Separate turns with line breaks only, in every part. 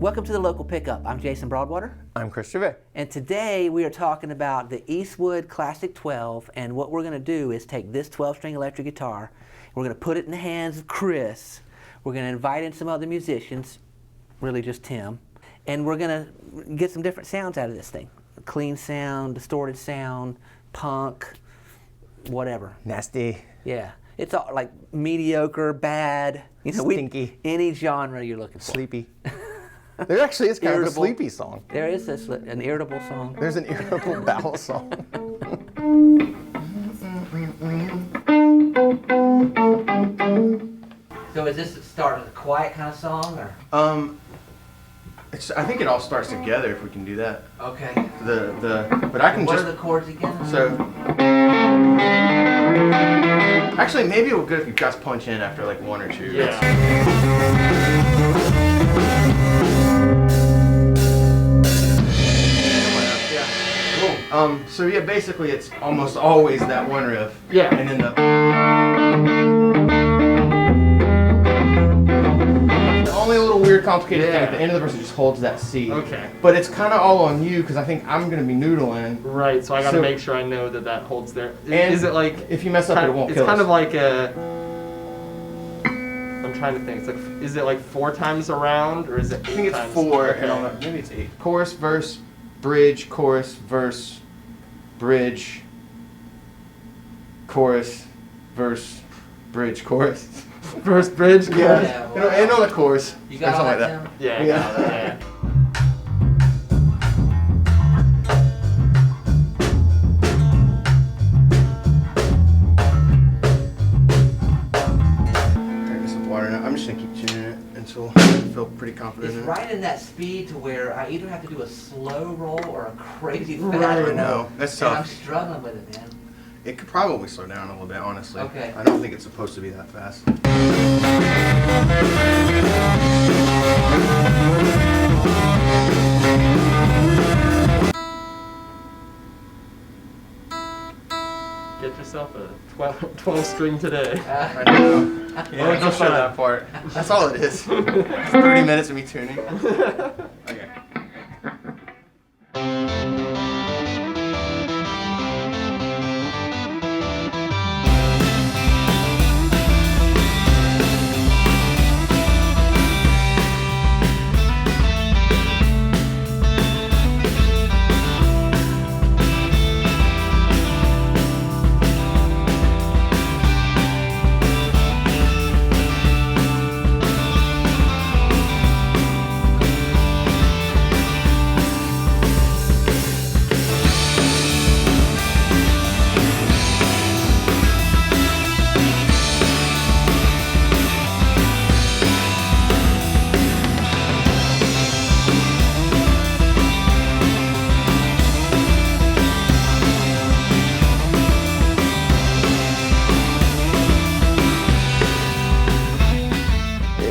Welcome to the Local Pickup. I'm Jason Broadwater.
I'm Chris Gervais.
And today we are talking about the Eastwood Classic 12, and what we're going to do is take this 12-string electric guitar, we're going to put it in the hands of Chris, we're going to invite in some other musicians, really just Tim, and we're going to get some different sounds out of this thing. Clean sound, distorted sound, punk, whatever.
Nasty.
Yeah. It's all like mediocre, bad,
stinky.
Any genre you're looking for.
Sleepy. There actually is kind of a sleepy song.
There is an irritable song.
There's an irritable bowel song.
So is this start as a quiet kind of song, or?
I think it all starts together if we can do that.
Okay.
But I can
What
just.
are the chords again?
So. Actually, maybe it would be good if you just punch in after like one or two.
Yeah.
So yeah, basically it's almost always that one riff.
Yeah.
And then the only little weird complicated thing at the end of the verse, it just holds that C.
Okay.
But it's kind of all on you because I think I'm gonna be noodling.
Right. So I gotta make sure I know that that holds there.
And
is it like
if you mess up, it won't kill us.
It's kind of like a. I'm trying to think. It's like, is it like 4 times around, or is it 8
I think it's
times?
4.
Okay.
I don't know. Maybe it's 8. Chorus, verse, bridge, chorus, verse, bridge, chorus, verse, bridge, chorus.
Verse, bridge, chorus.
Yeah.
well,
And on the chorus.
You got
or
all
something
that,
like that.
Tim?
Yeah.
Yeah.
Yeah.
Drink some water now. I'm just gonna keep tuning it until I feel pretty confident
It's
in it.
right in that speed to where I either have to do a slow roll or a crazy fast
Right.
roll.
I know. That's
And I'm
tough.
struggling with it, man.
It could probably slow down a little bit, honestly.
Okay.
I don't think it's supposed to be that fast.
Get yourself a 12 string today.
I know. Yeah, don't show that part. That's all it is. 30 minutes of me tuning. Okay.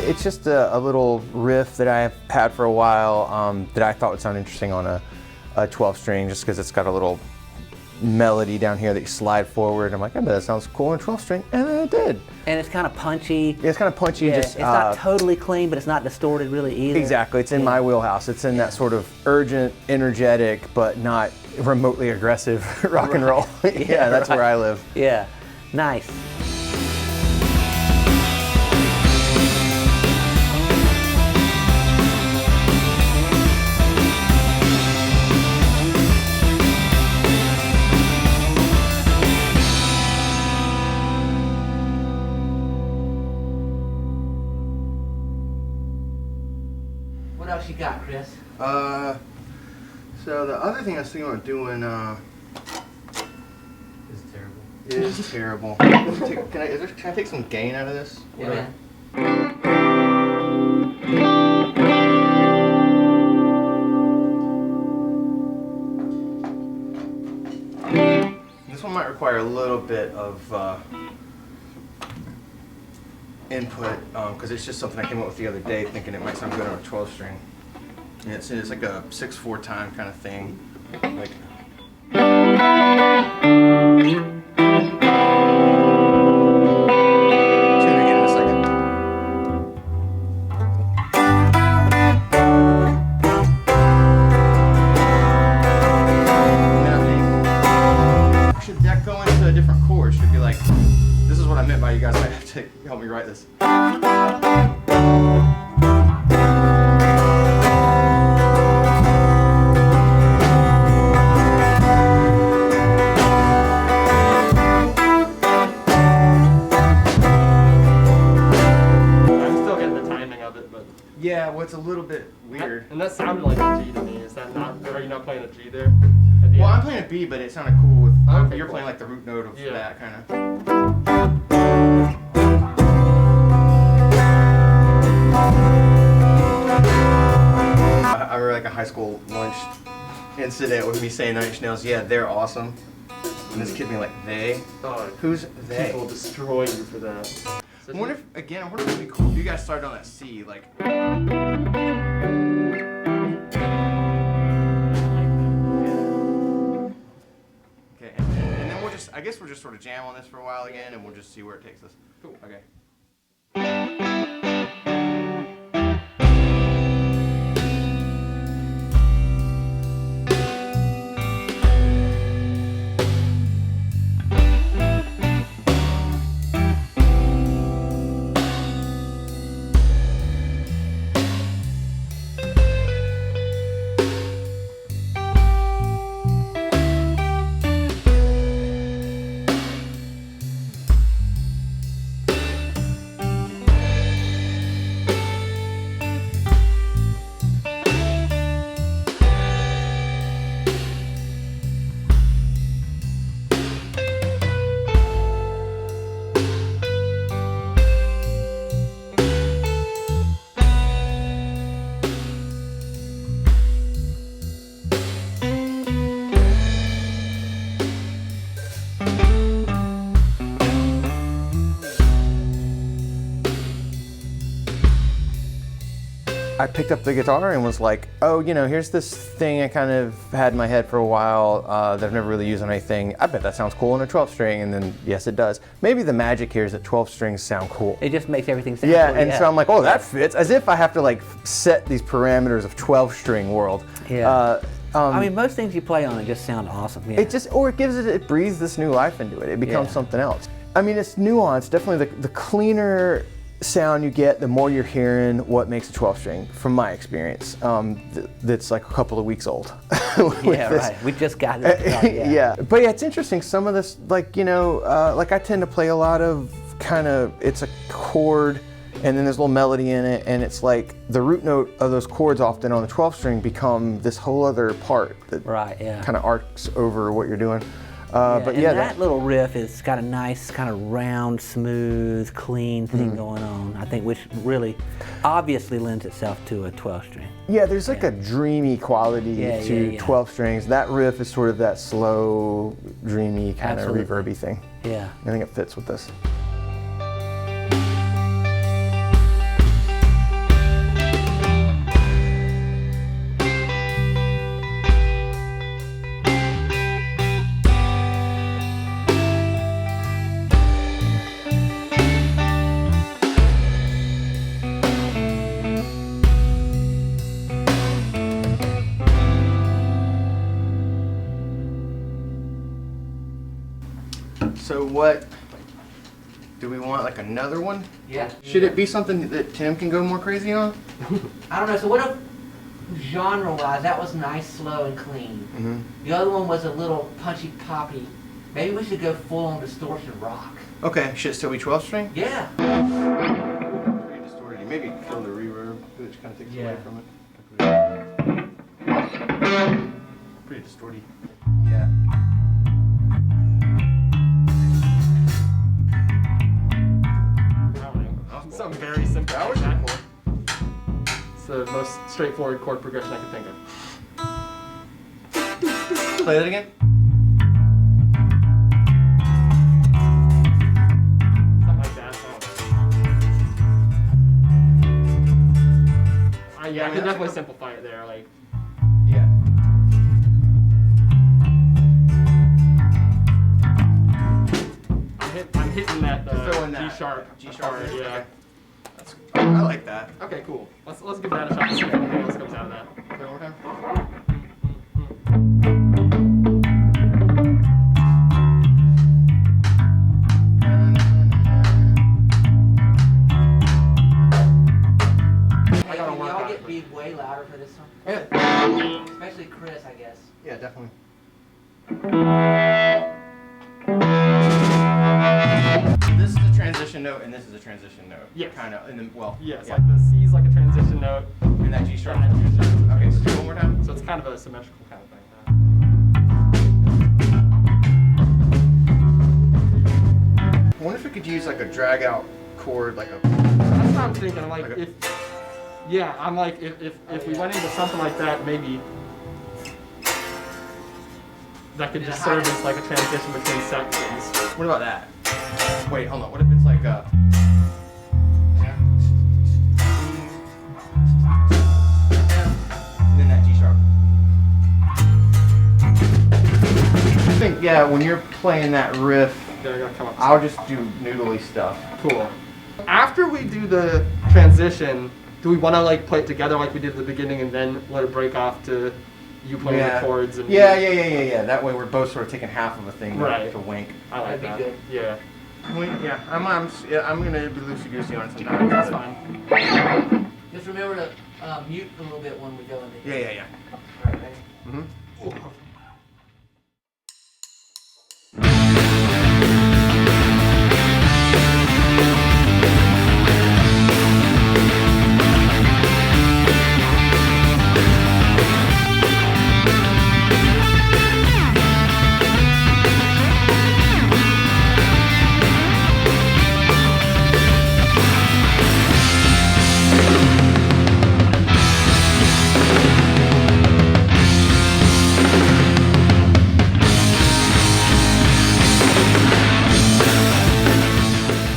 It's just a little riff that I've had for a while that I thought would sound interesting on a 12 string just because it's got a little melody down here that you slide forward. I'm like, I bet that sounds cool on a 12 string, and it did.
And it's kind of punchy.
Yeah, it's kind of punchy.
Yeah,
just,
it's not totally clean, but it's not distorted really either.
Exactly, it's in my wheelhouse. It's in that sort of urgent, energetic, but not remotely aggressive rock and roll. Yeah, that's where I live.
Yeah, nice. you got, Chris?
So the other thing I was thinking about doing,
This is terrible.
is terrible. Can I take some gain out of this?
Yeah, man.
This one might require a little bit of input because it's just something I came up with the other day, thinking it might sound good on a 12 string. And it's like a 6/4 time kind of thing. Like. Tune it again in a second. Should that go into a different chord? Should it be like, this is what I meant by you guys might have to help me write this.
I'm still getting the timing of it, but.
Yeah, well, it's a little bit weird.
And that sounded like a G to me. Is that not? Are you not playing a G there? At the
Well,
end?
I'm playing a B, but it sounded cool with.
Okay,
you're
cool.
playing like the root note of
Yeah.
that kind of. I remember like a high school lunch incident with me saying Nine Inch Nails, yeah, they're awesome. And this kid being like, they?
Oh,
Who's they?
people destroy you for that.
I wonder if it'd be cool if you guys started on that C, like. Okay, and then I guess we'll just sort of jam on this for a while again, and we'll just see where it takes us.
Cool.
Okay. I picked up the guitar and was like, oh, here's this thing I kind of had in my head for a while that I've never really used on anything. I bet that sounds cool on a 12 string, and then yes, it does. Maybe the magic here is that 12 strings sound cool.
It just makes everything sound
Yeah,
cool,
and so I'm like, oh, that fits. As if I have to like set these parameters of 12 string world.
Yeah. I mean, most things you play on it just sound awesome. Yeah.
It breathes this new life into it. It becomes something else. I mean, it's nuanced. Definitely the cleaner sound you get, the more you're hearing what makes a 12 string, from my experience. That's like a couple of weeks old.
Yeah, right. We just got it.
Yeah. But yeah, it's interesting. Some of this, like I tend to play a lot of it's a chord and then there's a little melody in it, and it's like the root note of those chords often on the 12 string become this whole other part that kind of arcs over what you're doing. But yeah,
that little riff has got a nice kind of round, smooth, clean thing going on, I think, which really obviously lends itself to a 12 string.
Yeah, there's like a dreamy quality to 12 strings. That riff is sort of that slow, dreamy kind of reverby thing.
Yeah.
I think it fits with this. So what, do we want like another one?
Yeah.
Should it be something that Tim can go more crazy on?
I don't know, so what if, genre-wise, that was nice, slow, and clean. The other one was a little punchy, poppy. Maybe we should go full-on distortion rock.
Okay, should it still be 12 string?
Yeah.
Pretty distorted. Maybe kill the reverb, which kind of takes away from it. Pretty distorted. Yeah.
Something very simple.
That was
like
cool.
It's the most straightforward chord progression I can think of.
Play that again.
Something like that. Yeah, I could definitely simplify it there. Like,
Yeah.
I'm hitting that
Fill in
G
that.
sharp.
G sharp.
part, yeah.
Okay. That's, I like that.
Okay, cool. Let's give that a shot. See if anything else comes out of that.
Play one more time.
I gotta
Can
work
y'all
on
get
it.
be way louder for this song?
Yeah.
Especially Chris, I guess.
Yeah, definitely. This is a transition note, and this is a transition note.
Yes.
Kind of. And then, well.
Yes,
yeah.
like the C's like a transition note.
And that G sharp.
And that G sharp.
Okay, so do it one more time.
So it's kind of a symmetrical kind of thing.
I wonder if we could use like a drag out chord, like a.
That's what I'm thinking. Like
Okay.
I'm like if we went into something like that, maybe that could just serve as like a transition between sections.
What about that? Wait, hold on. What if it's like a. And then that G sharp. I think, yeah, when you're playing that riff,
There, I gotta come up.
I'll just do noodly stuff.
Cool. After we do the transition, do we want to like play it together like we did at the beginning and then let it break off to you playing the chords and
Yeah. That way we're both sort of taking half of a thing
Right.
to wink.
I like
That'd be
that. Yeah,
Yeah, I'm gonna be loosey goosey on it sometimes.
that's fine.
Just remember to mute a little bit when we go into
Yeah.
All right, ready?
Mm-hmm.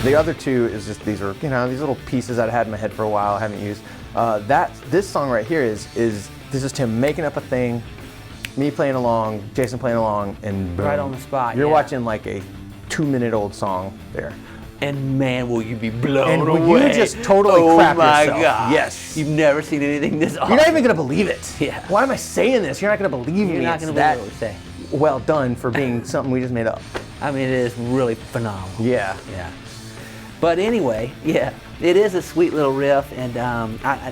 The other two is just these are these little pieces that I had in my head for a while I haven't used. This song right here is just him making up a thing, me playing along, Jason playing along, and boom.
Right on the spot,
You're
yeah.
watching like a 2-minute-old song there.
And man, will you be blown
And will
away.
you just totally
oh
crap
my
yourself.
God.
Yes.
You've never seen anything this awesome.
You're not even gonna believe it.
Yeah.
Why am I saying this? You're not gonna believe
You're
me.
not
It's
going to
that
believe what we say.
well done for being something we just made up.
I mean, it is really phenomenal.
Yeah.
Yeah. But anyway, yeah, it is a sweet little riff, and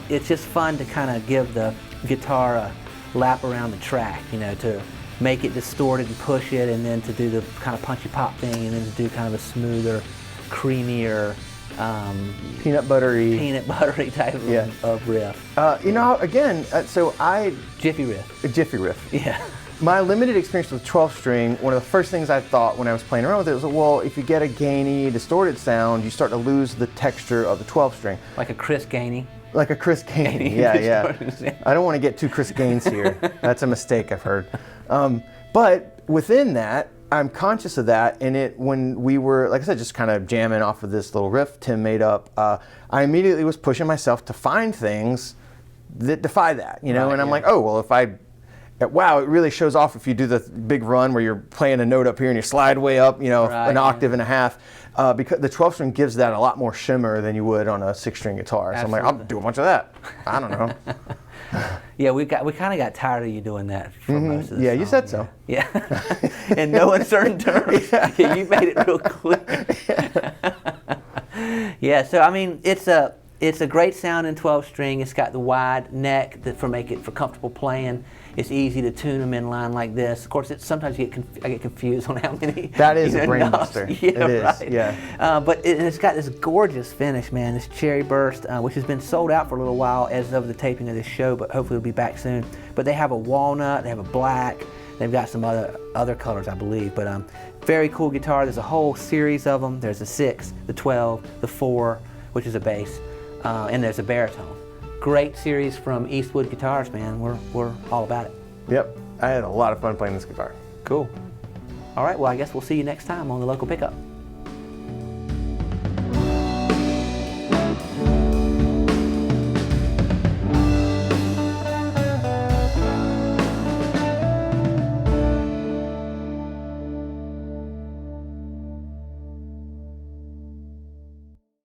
it's just fun to kind of give the guitar a lap around the track, to make it distorted and push it, and then to do the kind of punchy pop thing, and then to do kind of a smoother, creamier,
Peanut buttery.
type of riff.
Again,
Jiffy riff.
a Jiffy riff.
Yeah.
My limited experience with 12 string, one of the first things I thought when I was playing around with it was, well, if you get a gainy, distorted sound, you start to lose the texture of the 12 string.
Like a Chris Gainey.
Like a Chris Gaines. Yeah. I don't want to get too Chris Gaines here. That's a mistake, I've heard. But within that, I'm conscious of that, and when we were, like I said, just kind of jamming off of this little riff Tim made up, I immediately was pushing myself to find things that defy that,
Right,
and I'm like, oh, well, wow, it really shows off if you do the big run where you're playing a note up here and you slide way up, an octave and a half, because the 12 string gives that a lot more shimmer than you would on a 6-string guitar. So I'm like, I'll do a bunch of that. I don't know.
Yeah, we kind of got tired of you doing that for most of the
Yeah,
song.
you said so.
Yeah. In no uncertain terms. Yeah, you made it real clear. Yeah, so I mean, it's a great sound in 12 string. It's got the wide neck for comfortable playing. It's easy to tune them in line like this. Of course, sometimes I get confused on how many.
That is a brain
knobs.
buster.
Yeah,
it is.
right.
Yeah.
But it's got this gorgeous finish, man. This cherry burst, which has been sold out for a little while as of the taping of this show, but hopefully it'll be back soon. But they have a walnut, they have a black, they've got some other colors, I believe. But very cool guitar. There's a whole series of them. There's the 6, the 12, the 4, which is a bass, and there's a baritone. Great series from Eastwood Guitars, man. We're all about it.
Yep. I had a lot of fun playing this guitar.
Cool. All right, well, I guess we'll see you next time on the Local Pickup.